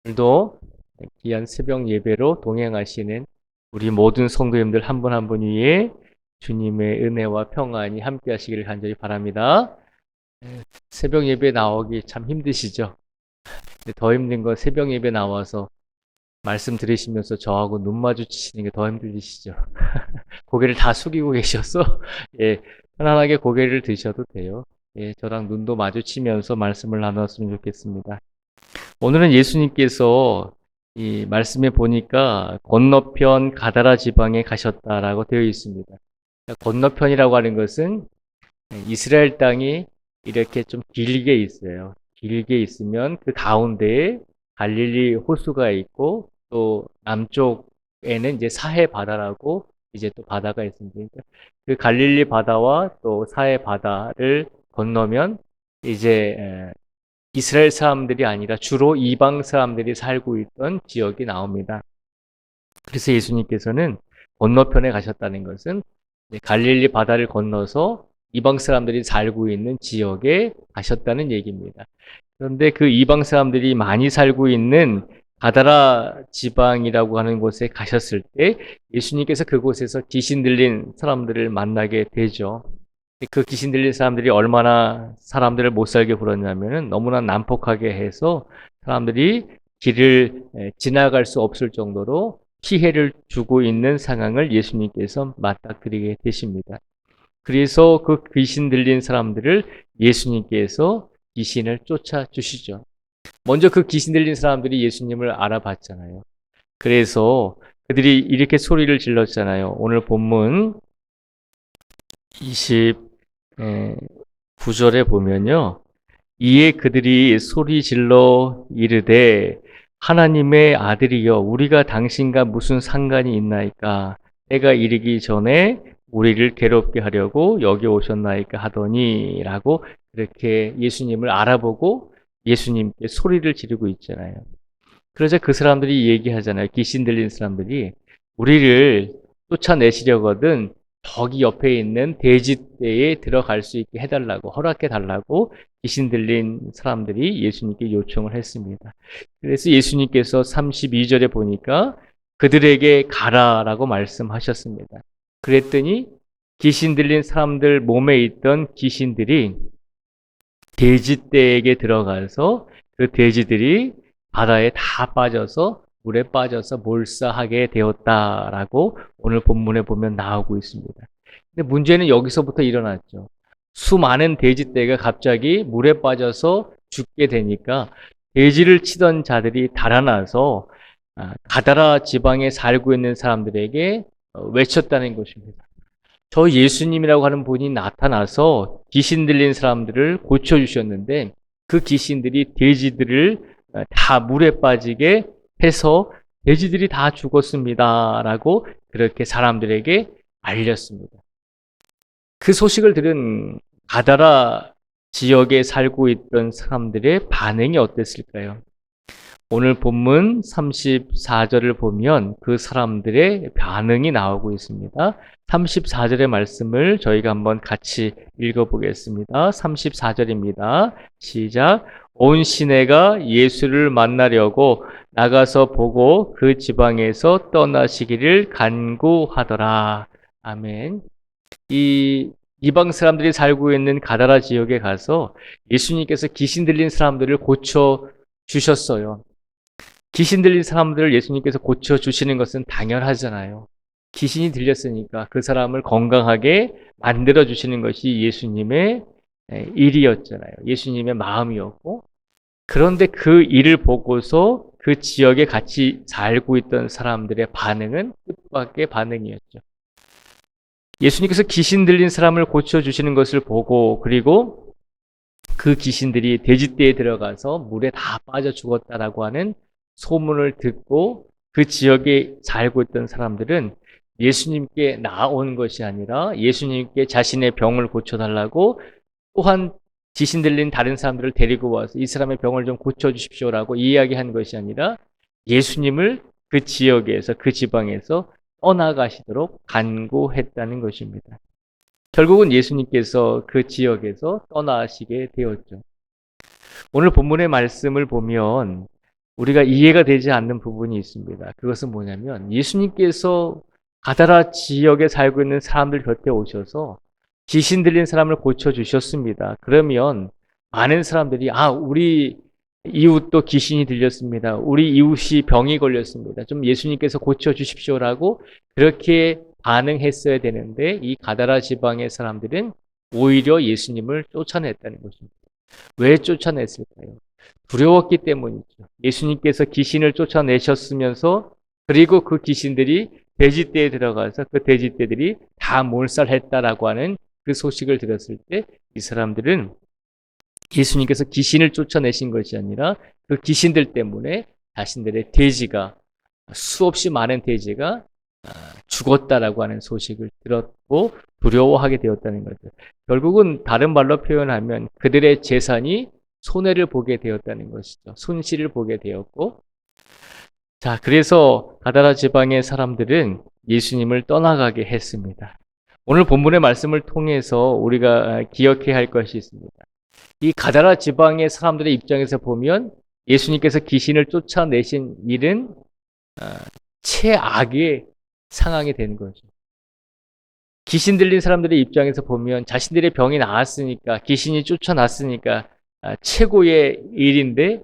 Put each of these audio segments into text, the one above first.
오늘도 귀한 새벽 예배로 동행하시는 우리 모든 성도님들 한 분 한 분 위에 주님의 은혜와 평안이 함께 하시기를 간절히 바랍니다. 새벽 예배 나오기 참 힘드시죠? 근데 더 힘든 건 새벽 예배 나와서 말씀 들으시면서 저하고 눈 마주치시는 게 더 힘드시죠? 고개를 다 숙이고 계셔서 예, 편안하게 고개를 드셔도 돼요. 예, 저랑 눈도 마주치면서 말씀을 나눴으면 좋겠습니다. 오늘은 예수님께서 이 말씀에 보니까 건너편 가다라 지방에 가셨다라고 되어 있습니다. 건너편이라고 하는 것은 이스라엘 땅이 이렇게 좀 길게 있어요. 길게 있으면 그 가운데에 갈릴리 호수가 있고 또 남쪽에는 이제 사해 바다라고 이제 또 바다가 있습니다. 그러니까 그 갈릴리 바다와 또 사해 바다를 건너면 이제 이스라엘 사람들이 아니라 주로 이방 사람들이 살고 있던 지역이 나옵니다. 그래서 예수님께서는 건너편에 가셨다는 것은 갈릴리 바다를 건너서 이방 사람들이 살고 있는 지역에 가셨다는 얘기입니다. 그런데 그 이방 사람들이 많이 살고 있는 가다라 지방이라고 하는 곳에 가셨을 때 예수님께서 그곳에서 귀신 들린 사람들을 만나게 되죠. 그 귀신 들린 사람들이 얼마나 사람들을 못 살게 굴었냐면은 너무나 난폭하게 해서 사람들이 길을 지나갈 수 없을 정도로 피해를 주고 있는 상황을 예수님께서 맞닥뜨리게 되십니다. 그래서 그 귀신 들린 사람들을 예수님께서 귀신을 쫓아주시죠. 먼저 그 귀신 들린 사람들이 예수님을 알아봤잖아요. 그래서 그들이 이렇게 소리를 질렀잖아요. 오늘 본문 29절에 보면요. 이에 그들이 소리 질러 이르되 하나님의 아들이여 우리가 당신과 무슨 상관이 있나이까 때가 이르기 전에 우리를 괴롭게 하려고 여기 오셨나이까 하더니 라고 그렇게 예수님을 알아보고 예수님께 소리를 지르고 있잖아요. 그러자 그 사람들이 얘기하잖아요. 귀신 들린 사람들이 우리를 쫓아내시려거든 저기 옆에 있는 돼지떼에 들어갈 수 있게 해달라고 허락해 달라고 귀신 들린 사람들이 예수님께 요청을 했습니다. 그래서 예수님께서 32절에 보니까 그들에게 가라라고 말씀하셨습니다. 그랬더니 귀신 들린 사람들 몸에 있던 귀신들이 돼지떼에게 들어가서 그 돼지들이 바다에 다 빠져서 물에 빠져서 몰사하게 되었다라고 오늘 본문에 보면 나오고 있습니다. 근데 문제는 여기서부터 일어났죠. 수많은 돼지떼가 갑자기 물에 빠져서 죽게 되니까 돼지를 치던 자들이 달아나서 가다라 지방에 살고 있는 사람들에게 외쳤다는 것입니다. 저 예수님이라고 하는 분이 나타나서 귀신 들린 사람들을 고쳐주셨는데 그 귀신들이 돼지들을 다 물에 빠지게 해서 돼지들이 다 죽었습니다. 라고 그렇게 사람들에게 알렸습니다. 그 소식을 들은 가다라 지역에 살고 있던 사람들의 반응이 어땠을까요? 오늘 본문 34절을 보면 그 사람들의 반응이 나오고 있습니다. 34절의 말씀을 저희가 한번 같이 읽어보겠습니다. 34절입니다. 시작. 온 시내가 예수를 만나려고 나가서 보고 그 지방에서 떠나시기를 간구하더라. 아멘. 이 이방 사람들이 살고 있는 가다라 지역에 가서 예수님께서 귀신 들린 사람들을 고쳐 주셨어요. 귀신 들린 사람들을 예수님께서 고쳐주시는 것은 당연하잖아요. 귀신이 들렸으니까 그 사람을 건강하게 만들어주시는 것이 예수님의 일이었잖아요. 예수님의 마음이었고. 그런데 그 일을 보고서 그 지역에 같이 살고 있던 사람들의 반응은 뜻밖의 반응이었죠. 예수님께서 귀신 들린 사람을 고쳐주시는 것을 보고 그리고 그 귀신들이 돼지떼에 들어가서 물에 다 빠져 죽었다라고 하는 소문을 듣고 그 지역에 살고 있던 사람들은 예수님께 나온 것이 아니라 예수님께 자신의 병을 고쳐달라고 또한 귀신 들린 다른 사람들을 데리고 와서 이 사람의 병을 좀 고쳐주십시오라고 이야기한 것이 아니라 예수님을 그 지역에서 그 지방에서 떠나가시도록 간구했다는 것입니다. 결국은 예수님께서 그 지역에서 떠나시게 되었죠. 오늘 본문의 말씀을 보면 우리가 이해가 되지 않는 부분이 있습니다. 그것은 뭐냐면 예수님께서 가다라 지역에 살고 있는 사람들 곁에 오셔서 귀신 들린 사람을 고쳐주셨습니다. 그러면 많은 사람들이 우리 이웃도 귀신이 들렸습니다. 우리 이웃이 병이 걸렸습니다. 좀 예수님께서 고쳐주십시오라고 그렇게 반응했어야 되는데 이 가다라 지방의 사람들은 오히려 예수님을 쫓아냈다는 것입니다. 왜 쫓아냈을까요? 두려웠기 때문이죠. 예수님께서 귀신을 쫓아내셨으면서 그리고 그 귀신들이 돼지떼에 들어가서 그 돼지떼들이 다 몰살했다라고 하는 그 소식을 들었을 때 이 사람들은 예수님께서 귀신을 쫓아내신 것이 아니라 그 귀신들 때문에 자신들의 돼지가 수없이 많은 돼지가 죽었다라고 하는 소식을 들었고 두려워하게 되었다는 거죠. 결국은 다른 말로 표현하면 그들의 재산이 손해를 보게 되었다는 것이죠. 손실을 보게 되었고, 자, 그래서 가다라 지방의 사람들은 예수님을 떠나가게 했습니다. 오늘 본문의 말씀을 통해서 우리가 기억해야 할 것이 있습니다. 이 가다라 지방의 사람들의 입장에서 보면 예수님께서 귀신을 쫓아내신 일은 최악의 상황이 되는 거죠. 귀신 들린 사람들의 입장에서 보면 자신들의 병이 나았으니까, 귀신이 쫓아났으니까 최고의 일인데,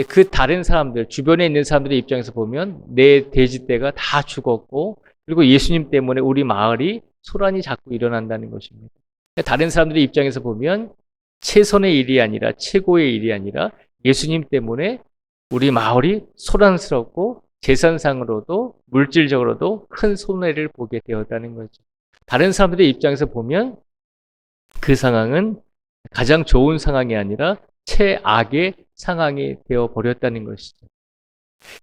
그 다른 사람들, 주변에 있는 사람들의 입장에서 보면 내 돼지떼가 다 죽었고, 그리고 예수님 때문에 우리 마을이 소란이 자꾸 일어난다는 것입니다. 다른 사람들의 입장에서 보면 최선의 일이 아니라, 최고의 일이 아니라 예수님 때문에 우리 마을이 소란스럽고 재산상으로도 물질적으로도 큰 손해를 보게 되었다는 거죠. 다른 사람들의 입장에서 보면 그 상황은 가장 좋은 상황이 아니라 최악의 상황이 되어버렸다는 것이죠.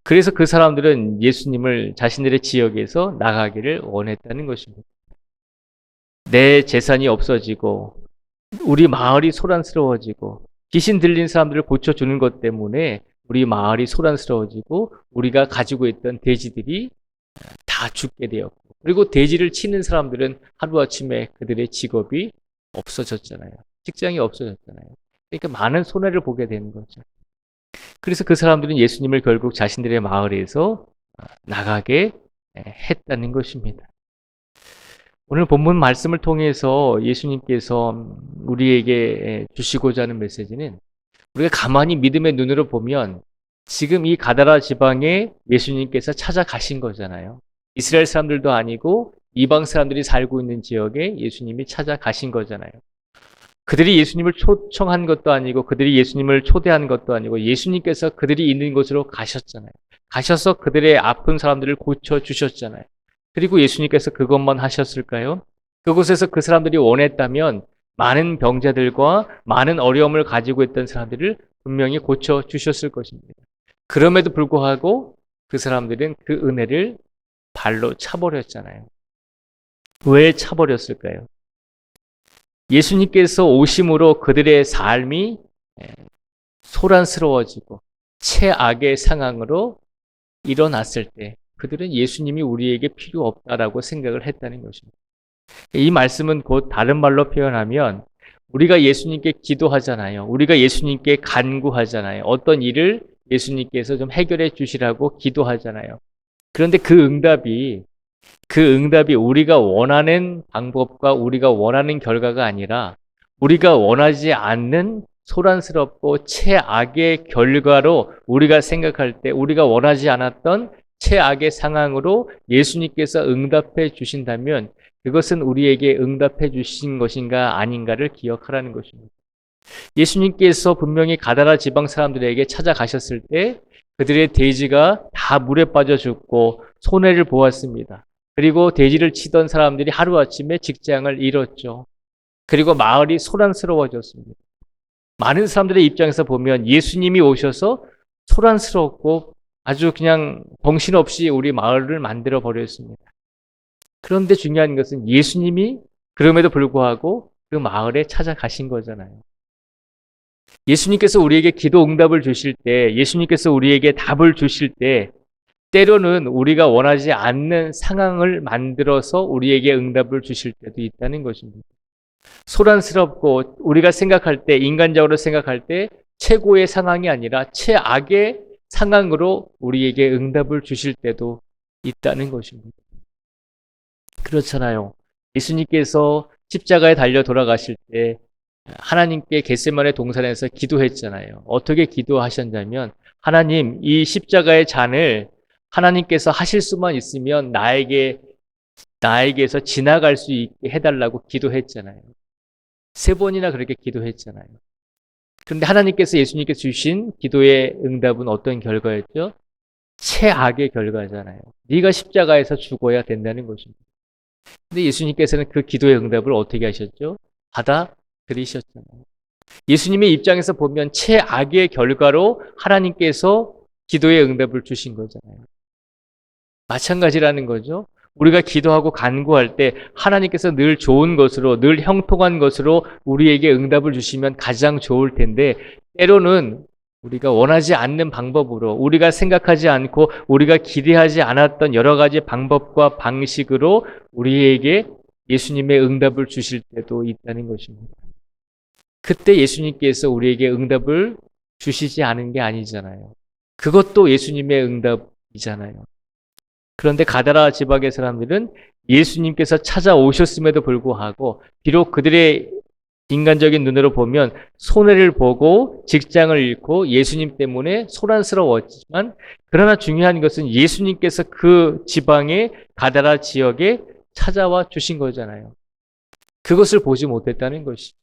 그래서 그 사람들은 예수님을 자신들의 지역에서 나가기를 원했다는 것입니다. 내 재산이 없어지고 우리 마을이 소란스러워지고 귀신 들린 사람들을 고쳐주는 것 때문에 우리 마을이 소란스러워지고 우리가 가지고 있던 돼지들이 다 죽게 되었고, 그리고 돼지를 치는 사람들은 하루아침에 그들의 직업이 없어졌잖아요. 직장이 없어졌잖아요. 그러니까 많은 손해를 보게 되는 거죠. 그래서 그 사람들은 예수님을 결국 자신들의 마을에서 나가게 했다는 것입니다. 오늘 본문 말씀을 통해서 예수님께서 우리에게 주시고자 하는 메시지는 우리가 가만히 믿음의 눈으로 보면 지금 이 가다라 지방에 예수님께서 찾아가신 거잖아요. 이스라엘 사람들도 아니고 이방 사람들이 살고 있는 지역에 예수님이 찾아가신 거잖아요. 그들이 예수님을 초청한 것도 아니고 그들이 예수님을 초대한 것도 아니고 예수님께서 그들이 있는 곳으로 가셨잖아요. 가셔서 그들의 아픈 사람들을 고쳐주셨잖아요. 그리고 예수님께서 그것만 하셨을까요? 그곳에서 그 사람들이 원했다면 많은 병자들과 많은 어려움을 가지고 있던 사람들을 분명히 고쳐주셨을 것입니다. 그럼에도 불구하고 그 사람들은 그 은혜를 발로 차버렸잖아요. 왜 차버렸을까요? 예수님께서 오심으로 그들의 삶이 소란스러워지고 최악의 상황으로 일어났을 때 그들은 예수님이 우리에게 필요 없다라고 생각을 했다는 것입니다. 이 말씀은 곧 다른 말로 표현하면 우리가 예수님께 기도하잖아요. 우리가 예수님께 간구하잖아요. 어떤 일을 예수님께서 좀 해결해 주시라고 기도하잖아요. 그런데 그 응답이 우리가 원하는 방법과 우리가 원하는 결과가 아니라 우리가 원하지 않는 소란스럽고 최악의 결과로 우리가 생각할 때 우리가 원하지 않았던 최악의 상황으로 예수님께서 응답해 주신다면 그것은 우리에게 응답해 주신 것인가 아닌가를 기억하라는 것입니다. 예수님께서 분명히 가다라 지방 사람들에게 찾아가셨을 때 그들의 돼지가 다 물에 빠져 죽고 손해를 보았습니다. 그리고 돼지를 치던 사람들이 하루아침에 직장을 잃었죠. 그리고 마을이 소란스러워졌습니다. 많은 사람들의 입장에서 보면 예수님이 오셔서 소란스럽고 아주 그냥 정신없이 우리 마을을 만들어 버렸습니다. 그런데 중요한 것은 예수님이 그럼에도 불구하고 그 마을에 찾아가신 거잖아요. 예수님께서 우리에게 기도 응답을 주실 때, 예수님께서 우리에게 답을 주실 때 때로는 우리가 원하지 않는 상황을 만들어서 우리에게 응답을 주실 때도 있다는 것입니다. 소란스럽고 우리가 생각할 때, 인간적으로 생각할 때 최고의 상황이 아니라 최악의 상황으로 우리에게 응답을 주실 때도 있다는 것입니다. 그렇잖아요. 예수님께서 십자가에 달려 돌아가실 때 하나님께 겟세마네 동산에서 기도했잖아요. 어떻게 기도하셨냐면 하나님, 이 십자가의 잔을 하나님께서 하실 수만 있으면 나에게서 지나갈 수 있게 해달라고 기도했잖아요. 3번이나 그렇게 기도했잖아요. 그런데 하나님께서 예수님께 주신 기도의 응답은 어떤 결과였죠? 최악의 결과잖아요. 네가 십자가에서 죽어야 된다는 것입니다. 근데 예수님께서는 그 기도의 응답을 어떻게 하셨죠? 받아들이셨잖아요. 예수님의 입장에서 보면 최악의 결과로 하나님께서 기도의 응답을 주신 거잖아요. 마찬가지라는 거죠. 우리가 기도하고 간구할 때 하나님께서 늘 좋은 것으로, 늘 형통한 것으로 우리에게 응답을 주시면 가장 좋을 텐데, 때로는 우리가 원하지 않는 방법으로, 우리가 생각하지 않고 우리가 기대하지 않았던 여러 가지 방법과 방식으로 우리에게 예수님의 응답을 주실 때도 있다는 것입니다. 그때 예수님께서 우리에게 응답을 주시지 않은 게 아니잖아요. 그것도 예수님의 응답이잖아요. 그런데 가다라 지방의 사람들은 예수님께서 찾아오셨음에도 불구하고 비록 그들의 인간적인 눈으로 보면 손해를 보고 직장을 잃고 예수님 때문에 소란스러웠지만, 그러나 중요한 것은 예수님께서 그 지방의 가다라 지역에 찾아와 주신 거잖아요. 그것을 보지 못했다는 것이죠.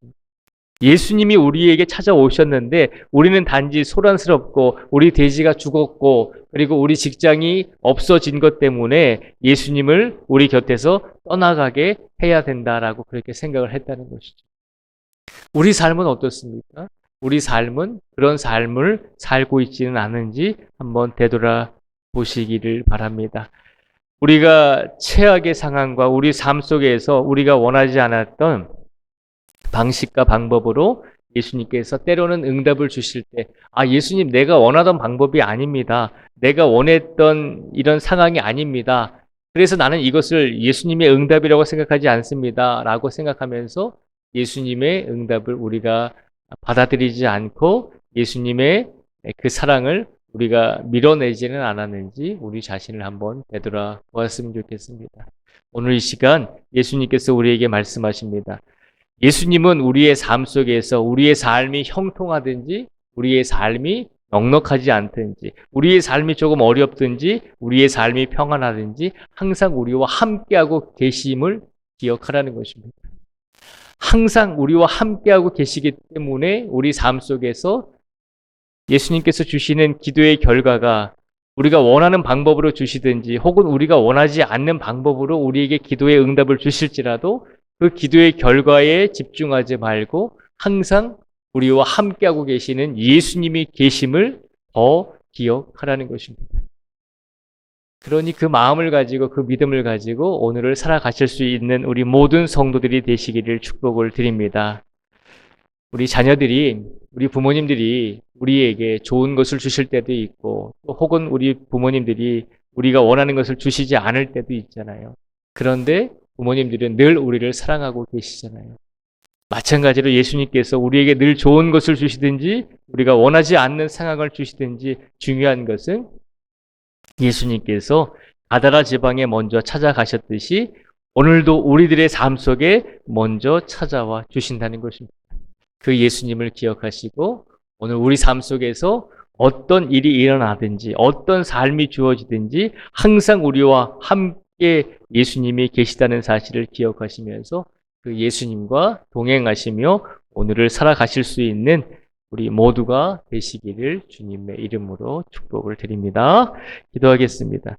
예수님이 우리에게 찾아오셨는데 우리는 단지 소란스럽고 우리 돼지가 죽었고 그리고 우리 직장이 없어진 것 때문에 예수님을 우리 곁에서 떠나가게 해야 된다라고 그렇게 생각을 했다는 것이죠. 우리 삶은 어떻습니까? 우리 삶은 그런 삶을 살고 있지는 않은지 한번 되돌아보시기를 바랍니다. 우리가 최악의 상황과 우리 삶 속에서 우리가 원하지 않았던 방식과 방법으로 예수님께서 때로는 응답을 주실 때, 예수님, 내가 원하던 방법이 아닙니다. 내가 원했던 이런 상황이 아닙니다. 그래서 나는 이것을 예수님의 응답이라고 생각하지 않습니다. 라고 생각하면서 예수님의 응답을 우리가 받아들이지 않고 예수님의 그 사랑을 우리가 밀어내지는 않았는지 우리 자신을 한번 되돌아보았으면 좋겠습니다. 오늘 이 시간 예수님께서 우리에게 말씀하십니다. 예수님은 우리의 삶 속에서 우리의 삶이 형통하든지 우리의 삶이 넉넉하지 않든지 우리의 삶이 조금 어렵든지 우리의 삶이 평안하든지 항상 우리와 함께하고 계심을 기억하라는 것입니다. 항상 우리와 함께하고 계시기 때문에 우리 삶 속에서 예수님께서 주시는 기도의 결과가 우리가 원하는 방법으로 주시든지 혹은 우리가 원하지 않는 방법으로 우리에게 기도의 응답을 주실지라도 그 기도의 결과에 집중하지 말고 항상 우리와 함께하고 계시는 예수님이 계심을 더 기억하라는 것입니다. 그러니 그 마음을 가지고 그 믿음을 가지고 오늘을 살아가실 수 있는 우리 모든 성도들이 되시기를 축복을 드립니다. 우리 자녀들이, 우리 부모님들이 우리에게 좋은 것을 주실 때도 있고 또 혹은 우리 부모님들이 우리가 원하는 것을 주시지 않을 때도 있잖아요. 그런데 부모님들은 늘 우리를 사랑하고 계시잖아요. 마찬가지로 예수님께서 우리에게 늘 좋은 것을 주시든지 우리가 원하지 않는 상황을 주시든지 중요한 것은 예수님께서 가다라 지방에 먼저 찾아가셨듯이 오늘도 우리들의 삶 속에 먼저 찾아와 주신다는 것입니다. 그 예수님을 기억하시고 오늘 우리 삶 속에서 어떤 일이 일어나든지 어떤 삶이 주어지든지 항상 우리와 함께 예수님이 계시다는 사실을 기억하시면서 그 예수님과 동행하시며 오늘을 살아가실 수 있는 우리 모두가 되시기를 주님의 이름으로 축복을 드립니다. 기도하겠습니다.